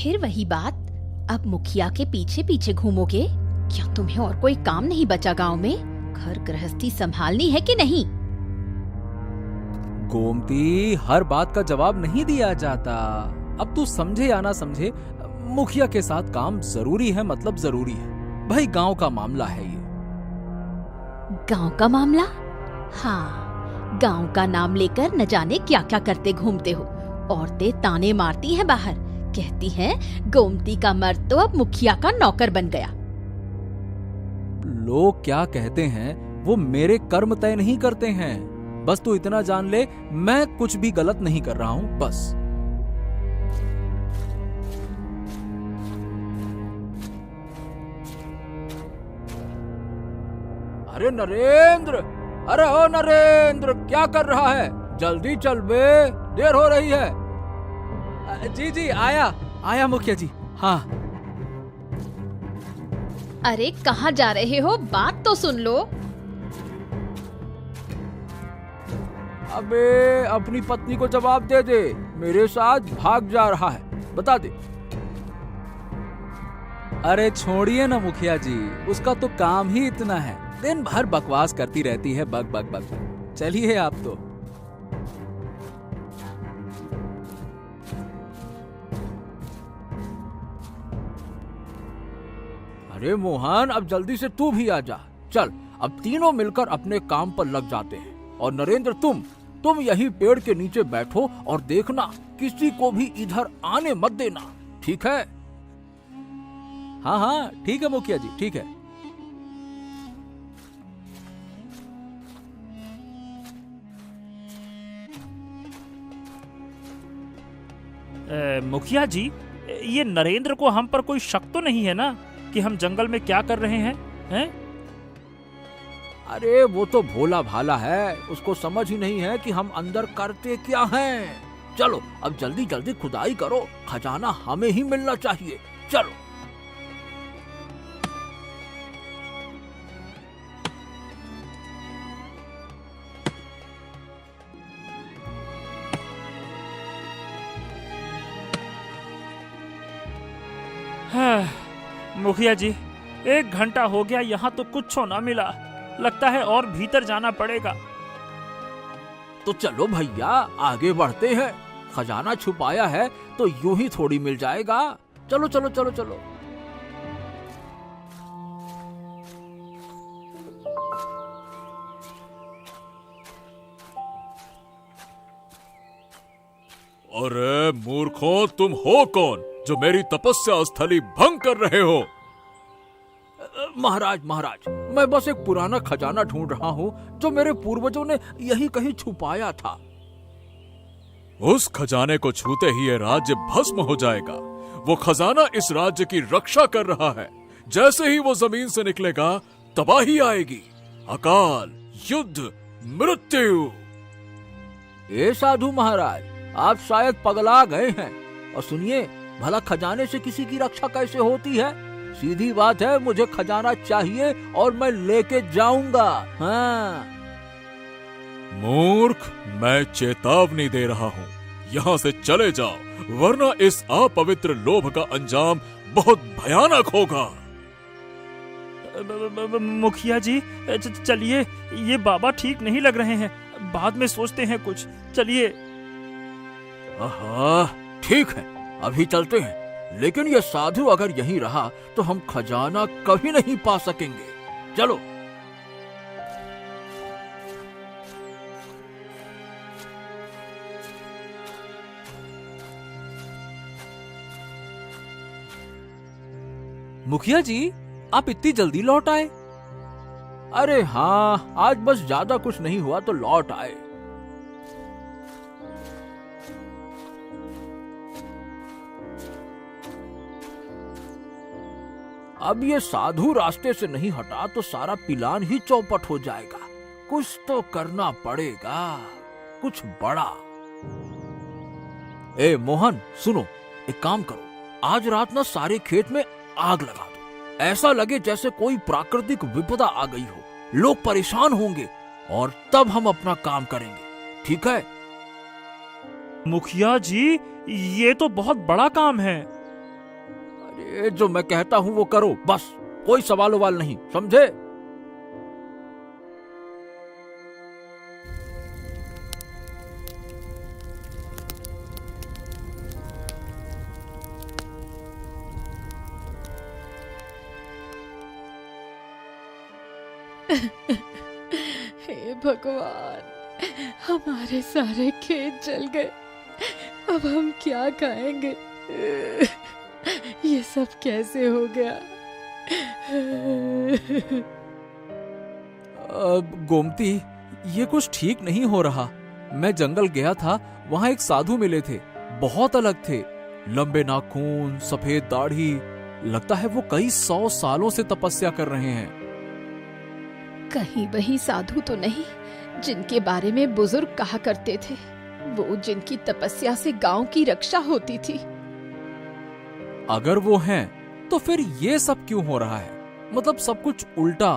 फिर वही बात, अब मुखिया के पीछे पीछे घूमोगे? क्या तुम्हें और कोई काम नहीं बचा गांव में? घर गृहस्थी संभालनी है कि नहीं? गोमती, हर बात का जवाब नहीं दिया जाता। अब तू समझे या ना समझे, मुखिया के साथ काम जरूरी है, मतलब जरूरी है भाई। गांव का मामला है ये। गांव का मामला? हाँ, गांव का नाम लेकर न जाने क्या क्या करते घूमते हो। औरतें ताने मारती हैं बाहर, कहती हैं गोमती का मर्द तो अब मुखिया का नौकर बन गया। लोग क्या कहते हैं वो मेरे कर्म तय नहीं करते हैं। बस तू इतना जान ले, मैं कुछ भी गलत नहीं कर रहा हूं, बस। अरे नरेंद्र, अरे ओ नरेंद्र, क्या कर रहा है? जल्दी चल बे, देर हो रही है। जी जी, आया मुखिया जी। हाँ। अरे कहाँ जा रहे हो? बात तो सुन लो। अबे अपनी पत्नी को जवाब दे दे, मेरे साथ भाग जा रहा है, बता दे। अरे छोड़िए ना मुखिया जी, उसका तो काम ही इतना है, दिन भर बकवास करती रहती है, बक बक बक। चलिए आप तो। अरे मोहन, अब जल्दी से तू भी आ जा। चल, अब तीनों मिलकर अपने काम पर लग जाते हैं। और नरेंद्र, तुम यही पेड़ के नीचे बैठो और देखना, किसी को भी इधर आने मत देना, ठीक है? हाँ हाँ ठीक है मुखिया जी, ठीक है। मुखिया जी, ये नरेंद्र को हम पर कोई शक तो नहीं है ना कि हम जंगल में क्या कर रहे हैं? अरे वो तो भोला भाला है, उसको समझ ही नहीं है कि हम अंदर करते क्या हैं। चलो अब जल्दी जल्दी खुदाई करो, खजाना हमें ही मिलना चाहिए। चलो। मुखिया जी, 1 घंटा हो गया, यहाँ तो कुछ ना मिला। लगता है और भीतर जाना पड़ेगा। तो चलो भैया, आगे बढ़ते हैं। खजाना छुपाया है तो यूं ही थोड़ी मिल जाएगा। चलो चलो चलो चलो। अरे मूर्खों, तुम हो कौन जो मेरी तपस्या स्थली भंग कर रहे हो? महाराज, मैं बस एक पुराना खजाना ढूंढ रहा हूँ जो मेरे पूर्वजों ने यही कहीं छुपाया था। उस खजाने को छूते ही ये राज्य भस्म हो जाएगा। वो खजाना इस राज्य की रक्षा कर रहा है। जैसे ही वो जमीन से निकलेगा, तबाही आएगी, अकाल, युद्ध, मृत्यु। ए साधु महाराज, आप शायद पगला गए हैं। और सुनिए, भला खजाने से किसी की रक्षा कैसे होती है? सीधी बात है, मुझे खजाना चाहिए और मैं लेके जाऊंगा। हाँ। मूर्ख, मैं चेतावनी दे रहा हूँ, यहाँ से चले जाओ, वरना इस अपवित्र लोभ का अंजाम बहुत भयानक होगा। मुखिया जी, चलिए, ये बाबा ठीक नहीं लग रहे हैं, बाद में सोचते हैं कुछ। चलिए। ठीक है, अभी चलते हैं। लेकिन ये साधु अगर यहीं रहा तो हम खजाना कभी नहीं पा सकेंगे। चलो। मुखिया जी, आप इतनी जल्दी लौट आए? अरे हाँ, आज बस ज्यादा कुछ नहीं हुआ तो लौट आए। अब ये साधु रास्ते से नहीं हटा तो सारा पिलान ही चौपट हो जाएगा। कुछ तो करना पड़ेगा, कुछ बड़ा। ए मोहन, सुनो, एक काम करो, आज रात ना सारे खेत में आग लगा दो। ऐसा लगे जैसे कोई प्राकृतिक विपदा आ गई हो। लोग परेशान होंगे और तब हम अपना काम करेंगे, ठीक है? मुखिया जी, ये तो बहुत बड़ा काम है। ये जो मैं कहता हूं वो करो, बस कोई सवाल उवाल नहीं, समझे? हे भगवान, हमारे सारे खेत जल गए। अब हम क्या खाएंगे? ये सब कैसे हो गया? गोमती, ये कुछ ठीक नहीं हो रहा। मैं जंगल गया था, वहाँ एक साधु मिले थे, बहुत अलग थे। लंबे नाखून, सफेद दाढ़ी, लगता है वो कई 100 सालों से तपस्या कर रहे हैं। कहीं वही साधु तो नहीं जिनके बारे में बुजुर्ग कहा करते थे, वो जिनकी तपस्या से गांव की रक्षा होती थी? अगर वो हैं, तो फिर ये सब क्यों हो रहा है? मतलब सब कुछ उल्टा।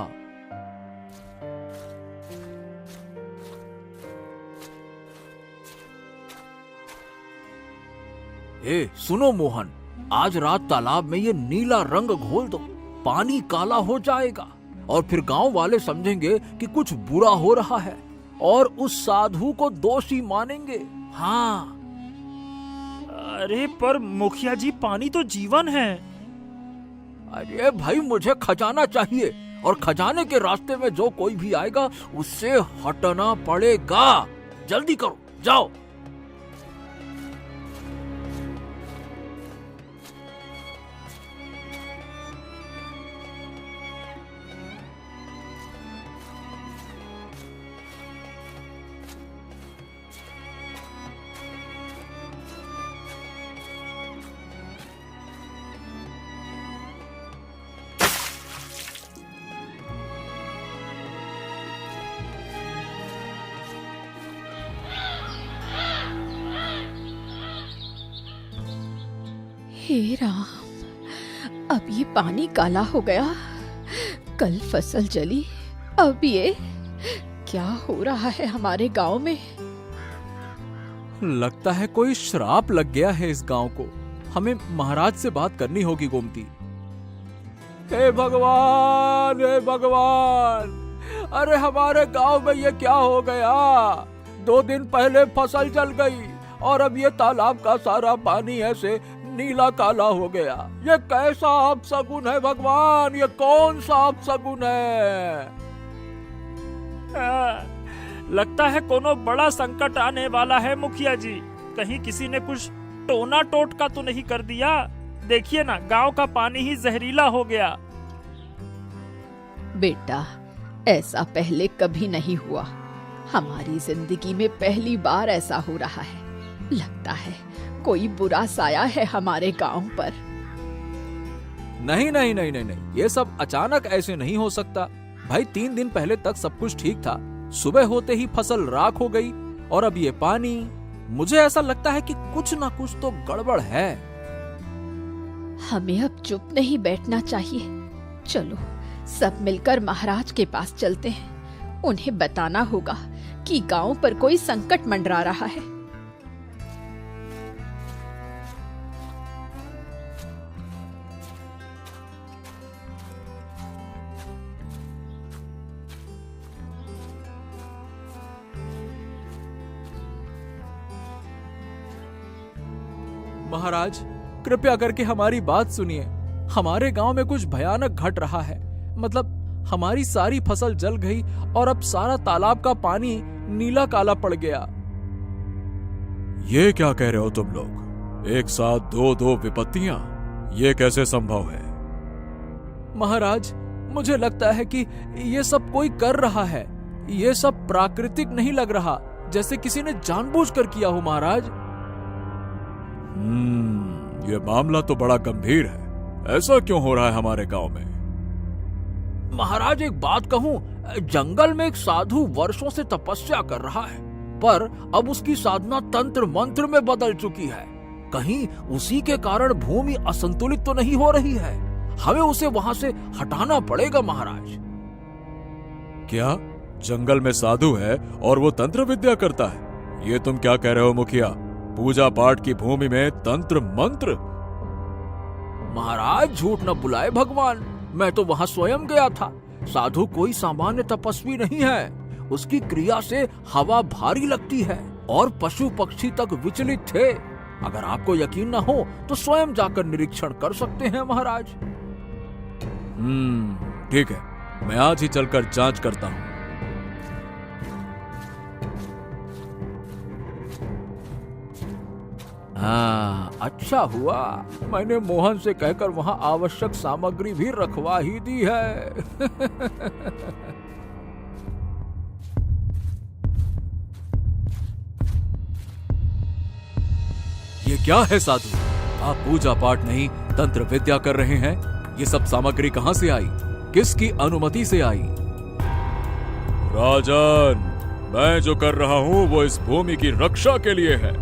ए सुनो मोहन, आज रात तालाब में ये नीला रंग घोल दो, पानी काला हो जाएगा और फिर गांव वाले समझेंगे कि कुछ बुरा हो रहा है और उस साधु को दोषी मानेंगे। हाँ। अरे पर मुखिया जी, पानी तो जीवन है। अरे भाई, मुझे खजाना चाहिए और खजाने के रास्ते में जो कोई भी आएगा उससे हटना पड़ेगा। जल्दी करो, जाओ। हे राम, अब ये पानी काला हो गया, कल फसल जली, अब ये क्या हो रहा है हमारे गांव में? लगता है कोई श्राप लग गया है इस गांव को। हमें महाराज से बात करनी होगी गोमती। हे भगवान, हे भगवान, अरे हमारे गांव में ये क्या हो गया? 2 दिन पहले फसल जल गई और अब ये तालाब का सारा पानी ऐसे नीला काला हो गया। ये कैसा अपशगुन है भगवान? ये कौन सा अपशगुन है? लगता है कोनो बड़ा संकट आने वाला है मुखिया जी। कहीं किसी ने कुछ टोना टोटका तो नहीं कर दिया? देखिए ना, गांव का पानी ही जहरीला हो गया। बेटा, ऐसा पहले कभी नहीं हुआ। हमारी जिंदगी में पहली बार ऐसा हो रहा है। लगता है कोई बुरा साया है हमारे गांव पर। नहीं नहीं नहीं नहीं नहीं, ये सब अचानक ऐसे नहीं हो सकता। भाई 3 दिन पहले तक सब कुछ ठीक था, सुबह होते ही फसल राख हो गई और अब ये पानी। मुझे ऐसा लगता है कि कुछ ना कुछ तो गड़बड़ है। हमें अब चुप नहीं बैठना चाहिए। चलो सब मिलकर महाराज के पास चलते हैं। उन्हें बताना होगा कि गांव पर कोई संकट मंडरा रहा है। महाराज, कृपया करके हमारी बात सुनिए। हमारे गांव में कुछ भयानक घट रहा है। मतलब हमारी सारी फसल जल गई और अब सारा तालाब का पानी नीला काला पड़ गया। ये क्या कह रहे हो तुम लोग? एक साथ 2 विपत्तियां, ये कैसे संभव है? महाराज, मुझे लगता है कि ये सब कोई कर रहा है। ये सब प्राकृतिक नहीं लग रहा, जैसे किसी ने जानबूझकर किया हो महाराज। ये मामला तो बड़ा गंभीर है। ऐसा क्यों हो रहा है हमारे गांव में? महाराज, एक बात कहूं, जंगल में एक साधु वर्षों से तपस्या कर रहा है, पर अब उसकी साधना तंत्र मंत्र में बदल चुकी है। कहीं उसी के कारण भूमि असंतुलित तो नहीं हो रही है? हमें उसे वहां से हटाना पड़ेगा महाराज। क्या जंगल में साधु है और वो तंत्र विद्या करता है? ये तुम क्या कह रहे हो मुखिया? पूजा पाठ की भूमि में तंत्र मंत्र? महाराज झूठ न बुलाए भगवान, मैं तो वहाँ स्वयं गया था। साधु कोई सामान्य तपस्वी नहीं है, उसकी क्रिया से हवा भारी लगती है और पशु पक्षी तक विचलित थे। अगर आपको यकीन न हो तो स्वयं जाकर निरीक्षण कर सकते हैं महाराज। ठीक है, मैं आज ही चलकर जांच करता हूँ। हाँ, अच्छा हुआ मैंने मोहन से कहकर वहाँ आवश्यक सामग्री भी रखवा ही दी है। ये क्या है साधु? आप पूजा पाठ नहीं तंत्र विद्या कर रहे हैं? ये सब सामग्री कहां से आई? किसकी अनुमति से आई? राजन, मैं जो कर रहा हूं वो इस भूमि की रक्षा के लिए है।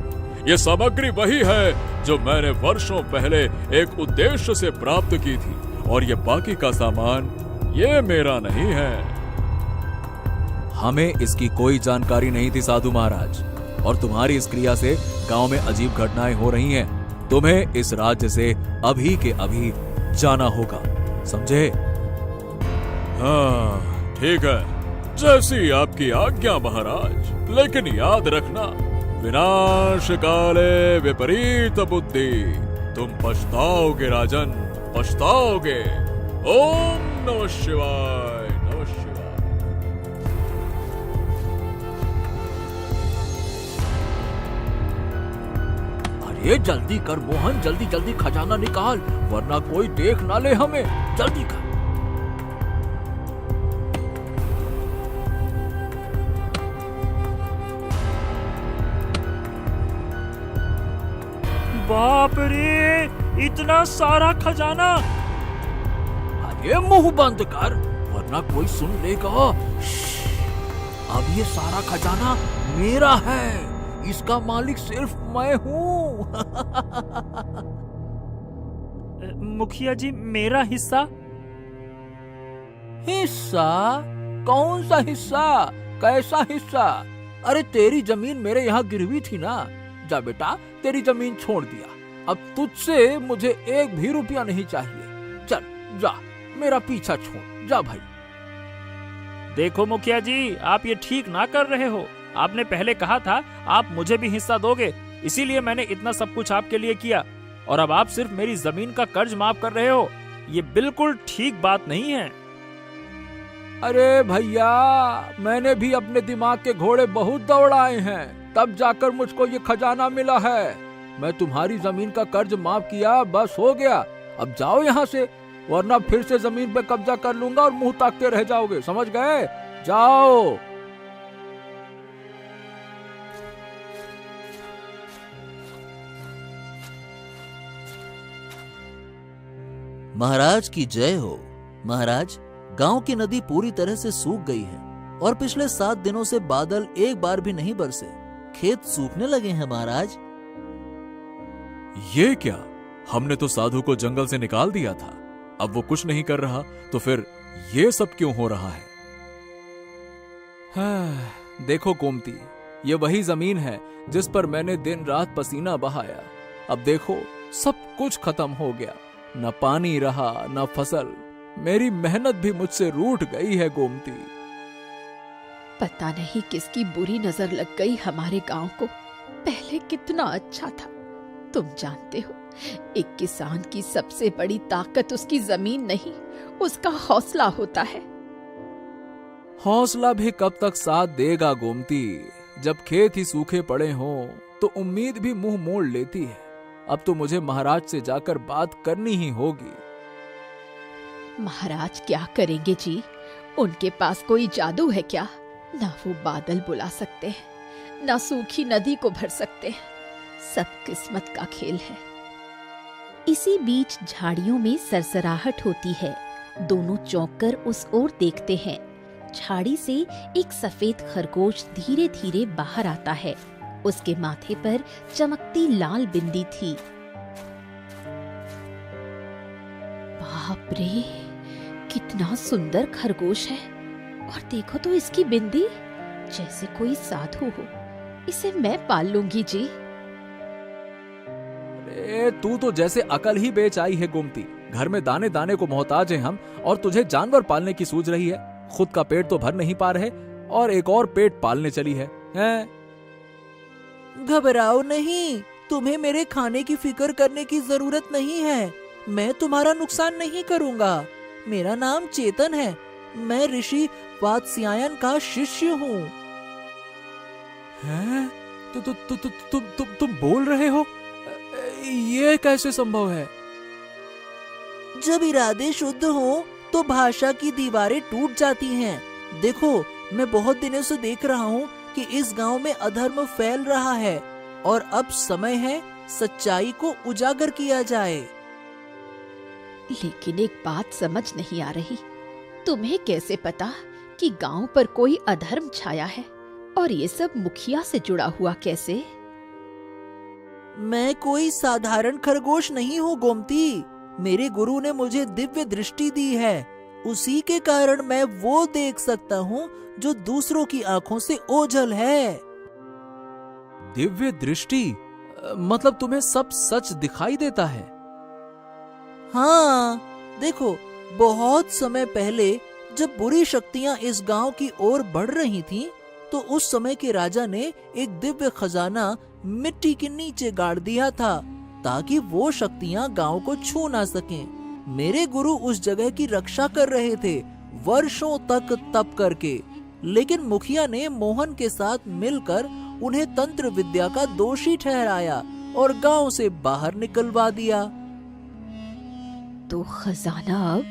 ये सामग्री वही है जो मैंने वर्षों पहले एक उद्देश्य से प्राप्त की थी, और ये बाकी का सामान ये मेरा नहीं है। हमें इसकी कोई जानकारी नहीं थी साधु महाराज, और तुम्हारी इस क्रिया से गांव में अजीब घटनाएं हो रही हैं। तुम्हें इस राज्य से अभी के अभी जाना होगा, समझे? हाँ, ठीक है, जैसी आपकी आज्ञा महाराज। लेकिन याद रखना, विनाश काले विपरीत बुद्धि। तुम पछताओगे राजन, पछताओगे। ओम नमः शिवाय, नमः शिवाय। अरे जल्दी कर मोहन, जल्दी जल्दी खजाना निकाल, वरना कोई देख ना ले हमें। जल्दी कर। बाप रे, इतना सारा खजाना! अरे मुंह बंद कर, वरना कोई सुन लेगा। अब ये सारा खजाना मेरा है, इसका मालिक सिर्फ मैं हूँ। मुखिया जी, मेरा हिस्सा? हिस्सा? कौन सा हिस्सा? कैसा हिस्सा? अरे तेरी जमीन मेरे यहाँ गिरवी थी ना। जा बेटा, तेरी जमीन छोड़ दिया, अब तुझसे मुझे एक भी रुपया नहीं चाहिए। चल जा, मेरा पीछा छोड़ जा भाई। देखो मुखिया जी, आप ये ठीक ना कर रहे हो। आपने पहले कहा था आप मुझे भी हिस्सा दोगे, इसीलिए मैंने इतना सब कुछ आपके लिए किया, और अब आप सिर्फ मेरी जमीन का कर्ज माफ कर रहे हो। ये बिल्कुल ठीक बात नहीं है। अरे भैया, मैंने भी अपने दिमाग के घोड़े बहुत दौड़ाए हैं, तब जाकर मुझको ये खजाना मिला है। मैं तुम्हारी जमीन का कर्ज माफ किया, बस हो गया। अब जाओ यहाँ से, वरना फिर से जमीन पे कब्जा कर लूंगा और मुंह ताकते रह जाओगे, समझ गए? जाओ। महाराज की जय हो। महाराज, गांव की नदी पूरी तरह से सूख गई है और पिछले 7 दिनों से बादल एक बार भी नहीं बरसे। खेत सूखने लगे हैं महाराज। ये क्या? हमने तो साधु को जंगल से निकाल दिया था, अब वो कुछ नहीं कर रहा, तो फिर ये सब क्यों हो रहा है? हाँ, देखो गोमती, ये वही जमीन है जिस पर मैंने दिन रात पसीना बहाया। अब देखो, सब कुछ खत्म हो गया, न पानी रहा न फसल। मेरी मेहनत भी मुझसे रूठ गई है गोमती। पता नहीं किसकी बुरी नजर लग गई हमारे गांव को। पहले कितना अच्छा था। तुम जानते हो, एक किसान की सबसे बड़ी ताकत उसकी जमीन नहीं, उसका हौसला होता है। हौसला भी कब तक साथ देगा गोमती? जब खेत ही सूखे पड़े हों तो उम्मीद भी मुंह मोड़ लेती है। अब तो मुझे महाराज से जाकर बात करनी ही होगी। महाराज क्या करेंगे जी? उनके पास कोई जादू है क्या? ना वो बादल बुला सकते हैं, ना सूखी नदी को भर सकते हैं। सब किस्मत का खेल है। इसी बीच झाड़ियों में सरसराहट होती है। दोनों चौंक कर उस ओर देखते हैं। झाड़ी से एक सफेद खरगोश धीरे धीरे बाहर आता है। उसके माथे पर चमकती लाल बिंदी थी। बाप रे, कितना सुंदर खरगोश है। और देखो तो इसकी बिंदी, जैसे कोई साधु हो। इसे मैं पाल लूंगी जी। तू तो जैसे अकल ही बेच आई है गोमती। घर में दाने दाने को मोहताज हैं हम, और तुझे जानवर पालने की सूझ रही है। खुद का पेट तो भर नहीं पा रहे और एक और पेट पालने चली है, हैं? घबराओ नहीं, तुम्हें मेरे खाने की फिक्र करने की जरूरत नहीं है। मैं तुम्हारा नुकसान नहीं करूंगा। मेरा नाम चेतन है। मैं ऋषि वात्स्यायन का शिष्य हूँ। हैं? तुम बोल रहे हो? ये कैसे संभव है? जब इरादे शुद्ध हो तो भाषा की दीवारें टूट जाती हैं। देखो, मैं बहुत दिनों से देख रहा हूँ कि इस गांव में अधर्म फैल रहा है और अब समय है सच्चाई को उजागर किया जाए। लेकिन एक बात समझ नहीं आ रही, तुम्हें कैसे पता कि गांव पर कोई अधर्म छाया है? और ये सब मुखिया से जुड़ा हुआ कैसे? मैं कोई साधारण खरगोश नहीं हूँ गोमती। मेरे गुरु ने मुझे दिव्य दृष्टि दी है। उसी के कारण मैं वो देख सकता हूँ जो दूसरों की आंखों से ओझल है। दिव्य दृष्टि? मतलब तुम्हें सब सच दिखाई देता है? हाँ, देखो, बहुत समय पहले जब बुरी शक्तियाँ इस गांव की ओर बढ़ रही थीं, तो उस समय के राजा ने एक दिव्य खजाना मिट्टी के नीचे गाड़ दिया था ताकि वो शक्तियाँ गांव को छू ना सकें। मेरे गुरु उस जगह की रक्षा कर रहे थे, वर्षों तक तप करके। लेकिन मुखिया ने मोहन के साथ मिलकर उन्हें तंत्र विद्या का दोषी ठहराया और गांव से बाहर निकलवा दिया। तो खजाना अब?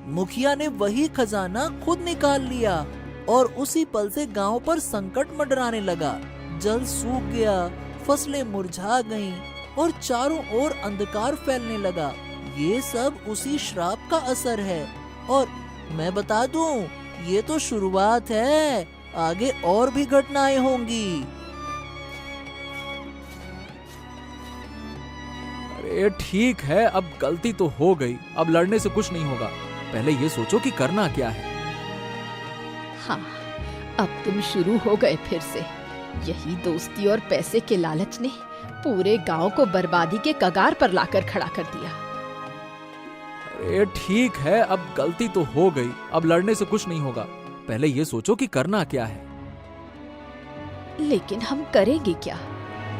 मुखिया ने वही खजाना खुद निकाल लिया और उसी पल से गांव पर संकट मंडराने लगा। जल सूख गया, फसलें मुरझा गईं और चारों ओर अंधकार फैलने लगा। ये सब उसी श्राप का असर है। और मैं बता दूं, ये तो शुरुआत है, आगे और भी घटनाएं होंगी। अरे ठीक है, अब गलती तो हो गई, अब लड़ने से कुछ नहीं होगा। पहले ये सोचो कि करना क्या है। हाँ, अब तुम शुरू हो गए फिर से। यही दोस्ती और पैसे के लालच ने पूरे गांव को बर्बादी के कगार पर लाकर खड़ा कर दिया। अरे ठीक है, अब गलती तो हो गई, अब लड़ने से कुछ नहीं होगा। पहले ये सोचो कि करना क्या है। लेकिन हम करेंगे क्या?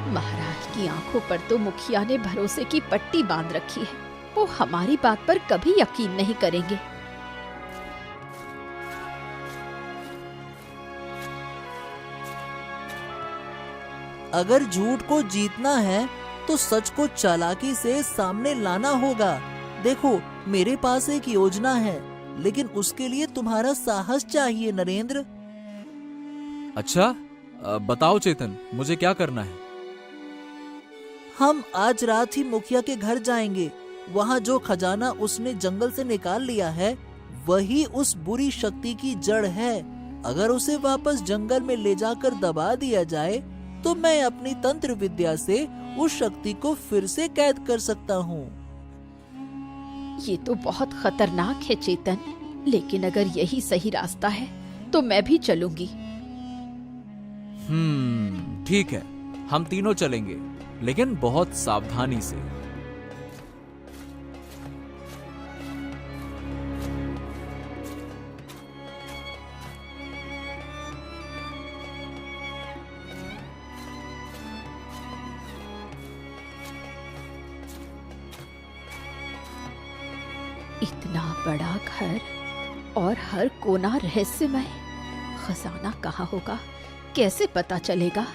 महाराज की आंखों पर तो मुखिया ने भरोसे की पट्टी बांध रखी है। वो हमारी बात पर कभी यकीन नहीं करेंगे। अगर झूठ को जीतना है तो सच को चालाकी से सामने लाना होगा। देखो, मेरे पास एक योजना है, लेकिन उसके लिए तुम्हारा साहस चाहिए नरेंद्र। अच्छा, बताओ चेतन, मुझे क्या करना है? हम आज रात ही मुखिया के घर जाएंगे। वहाँ जो खजाना उसने जंगल से निकाल लिया है, वही उस बुरी शक्ति की जड़ है। अगर उसे वापस जंगल में ले जाकर दबा दिया जाए, तो मैं अपनी तंत्र विद्या से उस शक्ति को फिर से कैद कर सकता हूँ। ये तो बहुत खतरनाक है चेतन, लेकिन अगर यही सही रास्ता है तो मैं भी चलूंगी। ठीक है, हम तीनों चलेंगे, लेकिन बहुत सावधानी से। इतना बड़ा घर और हर कोना रहस्यमय। खजाना कहाँ होगा, कैसे पता चलेगा?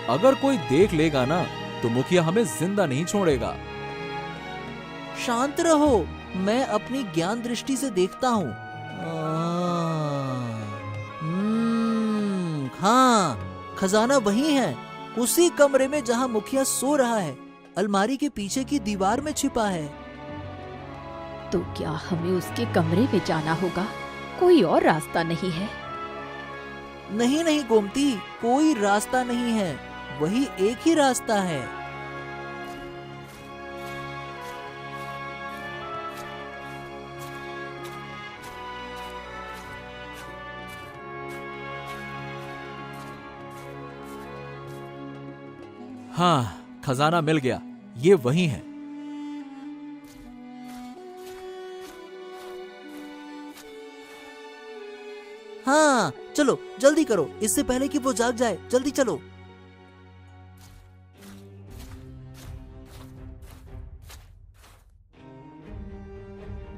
अगर कोई देख लेगा ना, तो मुखिया हमें जिंदा नहीं छोड़ेगा। शांत रहो, मैं अपनी ज्ञान दृष्टि से देखता हूँ। हाँ, खजाना वही है, उसी कमरे में जहाँ मुखिया सो रहा है। अलमारी के पीछे की दीवार में छिपा है। तो क्या हमें उसके कमरे में जाना होगा? कोई और रास्ता नहीं है? नहीं नहीं गोमती, कोई रास्ता नहीं है, वही एक ही रास्ता है। हाँ, खजाना मिल गया, ये वही है। हाँ चलो जल्दी करो, इससे पहले कि वो जाग जाए, जल्दी चलो।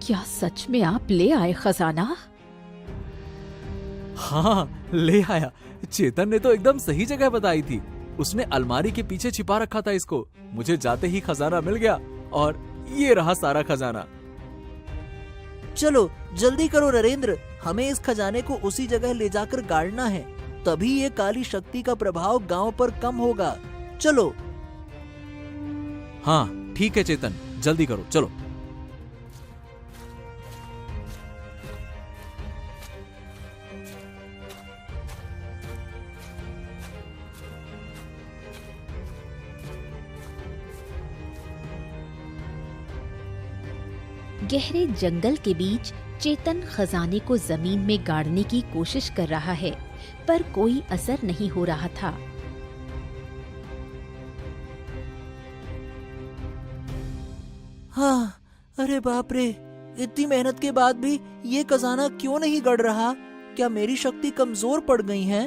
क्या सच में आप ले आए खजाना? हाँ, ले आया। चेतन ने तो एकदम सही जगह बताई थी। उसने अलमारी के पीछे छिपा रखा था इसको। मुझे जाते ही खजाना मिल गया और ये रहा सारा खजाना। चलो जल्दी करो नरेंद्र, हमें इस खजाने को उसी जगह ले जाकर गाड़ना है, तभी ये काली शक्ति का प्रभाव गांव पर कम होगा। चलो। हाँ ठीक है चेतन, जल्दी करो, चलो। गहरे जंगल के बीच चेतन खजाने को जमीन में गाड़ने की कोशिश कर रहा है, पर कोई असर नहीं हो रहा था। हाँ, अरे बाप रे, इतनी मेहनत के बाद भी ये खजाना क्यों नहीं गड़ रहा? क्या मेरी शक्ति कमजोर पड़ गई है?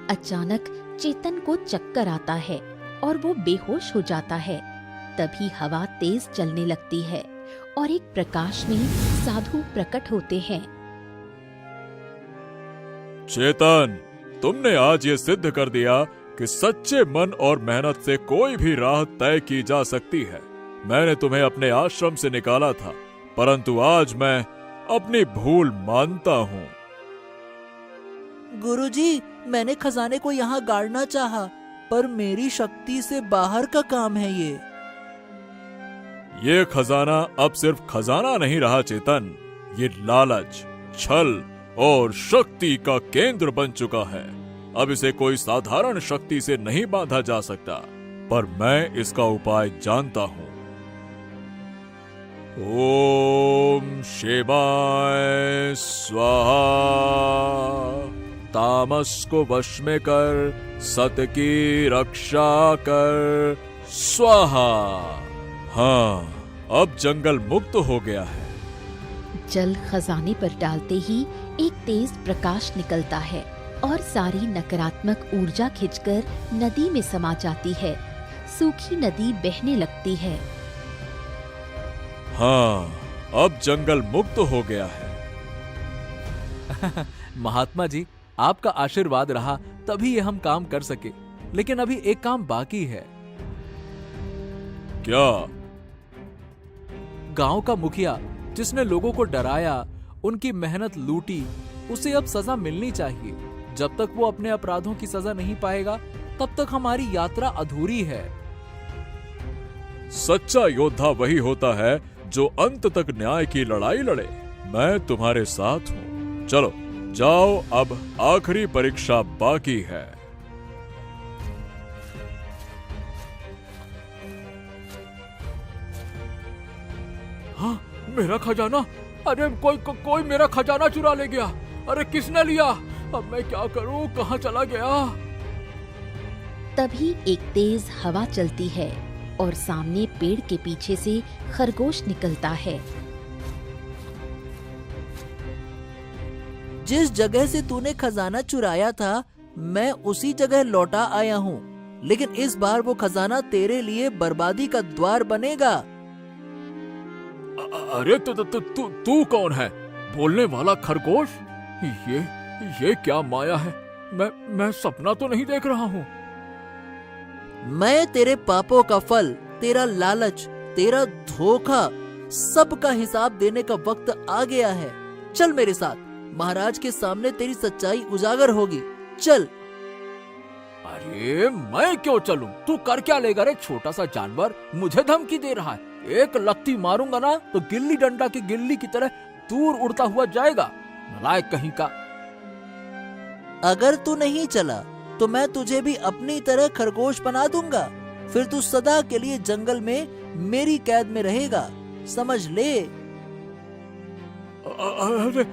अचानक चेतन को चक्कर आता है और वो बेहोश हो जाता है। तभी हवा तेज चलने लगती है और एक प्रकाश में साधु प्रकट होते हैं। चेतन, तुमने आज ये सिद्ध कर दिया कि सच्चे मन और मेहनत से कोई भी राह तय की जा सकती है। मैंने तुम्हें अपने आश्रम से निकाला था, परंतु आज मैं अपनी भूल मानता हूँ। गुरुजी, मैंने खजाने को यहाँ गाड़ना चाहा, पर मेरी शक्ति से बाहर का काम है ये खजाना अब सिर्फ खजाना नहीं रहा चेतन, ये लालच, छल और शक्ति का केंद्र बन चुका है। अब इसे कोई साधारण शक्ति से नहीं बांधा जा सकता, पर मैं इसका उपाय जानता हूँ। ओम शिवाय स्वाहा। तामस को वश में कर, सत की रक्षा कर, स्वाहा। हाँ, अब जंगल मुक्त हो गया है। जल खजाने पर डालते ही एक तेज प्रकाश निकलता है और सारी नकारात्मक ऊर्जा खिंचकर नदी में समा जाती है। सूखी नदी बहने लगती है। हाँ, अब जंगल मुक्त हो गया है। महात्मा जी, आपका आशीर्वाद रहा तभी ये हम काम कर सके, लेकिन अभी एक काम बाकी है। क्या? गांव का मुखिया जिसने लोगों को डराया, उनकी मेहनत लूटी, उसे अब सजा मिलनी चाहिए। जब तक वो अपने अपराधों की सजा नहीं पाएगा, तब तक हमारी यात्रा अधूरी है। सच्चा योद्धा वही होता है जो अंत तक न्याय की लड़ाई लड़े। मैं तुम्हारे साथ हूँ। चलो जाओ, अब आखिरी परीक्षा बाकी है। हाँ, मेरा खजाना! अरे कोई मेरा खजाना चुरा ले गया। अरे किसने लिया? अब मैं क्या करूं? कहाँ चला गया? तभी एक तेज हवा चलती है और सामने पेड़ के पीछे से खरगोश निकलता है। जिस जगह से तूने खजाना चुराया था, मैं उसी जगह लौटा आया हूँ, लेकिन इस बार वो खजाना तेरे लिए बर्बादी का द्वार बनेगा। अरे तू कौन है? बोलने वाला खरगोश? ये क्या माया है? मैं सपना तो नहीं देख रहा हूँ। मैं तेरे पापों का फल, तेरा लालच, तेरा धोखा, सबका हिसाब देने का वक्त आ गया है। चल मेरे साथ, महाराज के सामने तेरी सच्चाई उजागर होगी। चल। अरे मैं क्यों चलूं? तू कर क्या लेगा रे छोटा सा जानवर? मुझे धमकी दे रहा है। एक लत्ती मारूंगा ना तो गिल्ली डंडा की गिल्ली की तरह दूर उड़ता हुआ जाएगा। नालायक कहीं का। अगर तू नहीं चला तो मैं तुझे भी अपनी तरह खरगोश बना दूंगा। फिर तू सदा के लिए जंगल में मेरी कैद में रहेगा, समझ ले।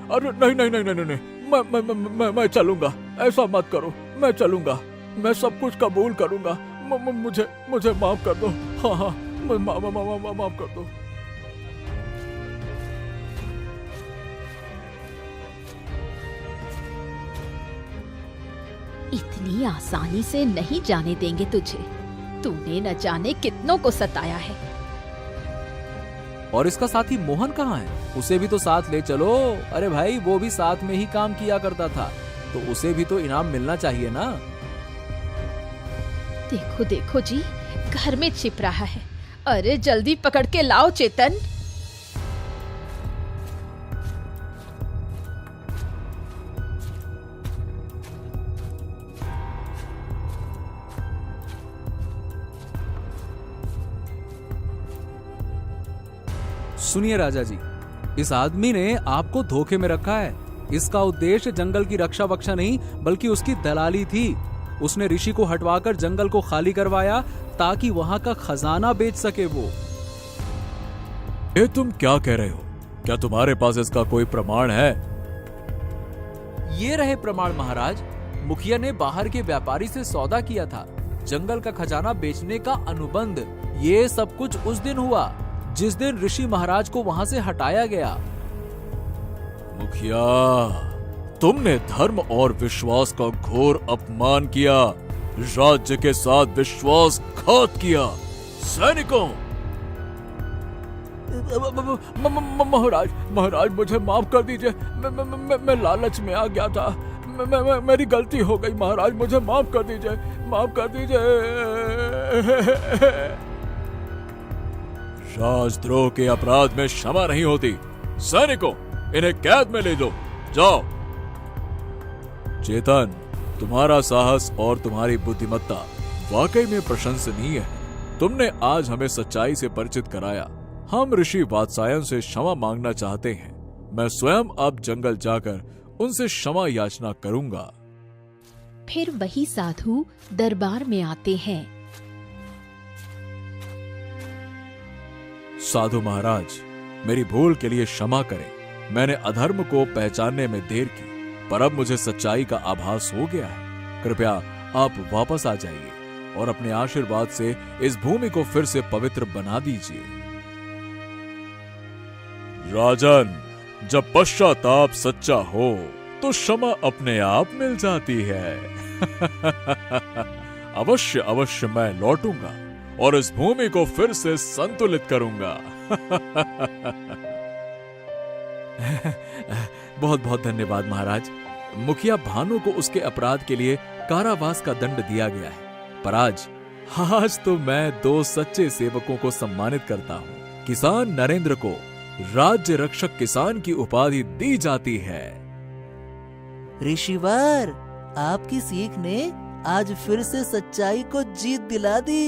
अरे नहीं, मैं चलूंगा। ऐसा मत करो, मैं चलूंगा। मैं सब कुछ कबूल करूंगा। मुझे मुझे माफ कर दो। हाँ हाँ, माफ कर दो। इतनी आसानी से नहीं जाने देंगे तुझे। तूने न जाने कितनों को सताया है। और इसका साथी मोहन कहाँ है? उसे भी तो साथ ले चलो। अरे भाई, वो भी साथ में ही काम किया करता था, तो उसे भी तो इनाम मिलना चाहिए ना। देखो देखो जी, घर में छिप रहा है। अरे जल्दी पकड़ के लाओ चेतन। सुनिए राजा जी, इस आदमी ने आपको धोखे में रखा है। इसका उद्देश्य जंगल की रक्षा बक्षा नहीं, बल्कि उसकी दलाली थी। उसने ऋषि को हटवाकर जंगल को खाली करवाया ताकि वहां का खजाना बेच सके वो। ये तुम क्या कह रहे हो? क्या तुम्हारे पास इसका कोई प्रमाण है? ये रहे प्रमाण महाराज। मुखिया ने बाहर के व्यापारी से सौदा किया था। जंगल का खजाना बेचने का अनुबंध। ये सब कुछ उस दिन हुआ जिस दिन ऋषि महाराज को वहां से हटाया गया। मुखिया, तुमने धर्म और विश्वास का घोर अपमान किया, राज्य के साथ विश्वासघात किया। सैनिकों! महाराज मुझे माफ कर दीजिए। मैं लालच में आ गया था। मेरी गलती हो गई महाराज, मुझे माफ कर दीजिए, माफ कर दीजिए। राजद्रोह के अपराध में क्षमा नहीं होती। सैनिकों, इन्हें कैद में ले लो। जाओ। चेतन, तुम्हारा साहस और तुम्हारी बुद्धिमत्ता वाकई में प्रशंसनीय है। तुमने आज हमें सच्चाई से परिचित कराया। हम ऋषि वात्सायन से क्षमा मांगना चाहते हैं। मैं स्वयं अब जंगल जाकर उनसे क्षमा याचना करूंगा। फिर वही साधु दरबार में आते हैं। साधु महाराज, मेरी भूल के लिए क्षमा करें। मैंने अधर्म को पहचानने में देर की, पर अब मुझे सच्चाई का आभास हो गया है। कृपया आप वापस आ जाइए और अपने आशीर्वाद से इस भूमि को फिर से पवित्र बना दीजिए। राजन, जब पश्चाताप सच्चा हो तो क्षमा अपने आप मिल जाती है। अवश्य अवश्य मैं लौटूंगा और इस भूमि को फिर से संतुलित करूंगा। बहुत बहुत धन्यवाद महाराज। मुखिया भानु को उसके अपराध के लिए कारावास का दंड दिया गया है, पर आज तो मैं 2 सच्चे सेवकों को सम्मानित करता हूँ। किसान नरेंद्र को राज्य रक्षक किसान की उपाधि दी जाती है। ऋषिवर, आपकी सीख ने आज फिर से सच्चाई को जीत दिला दी।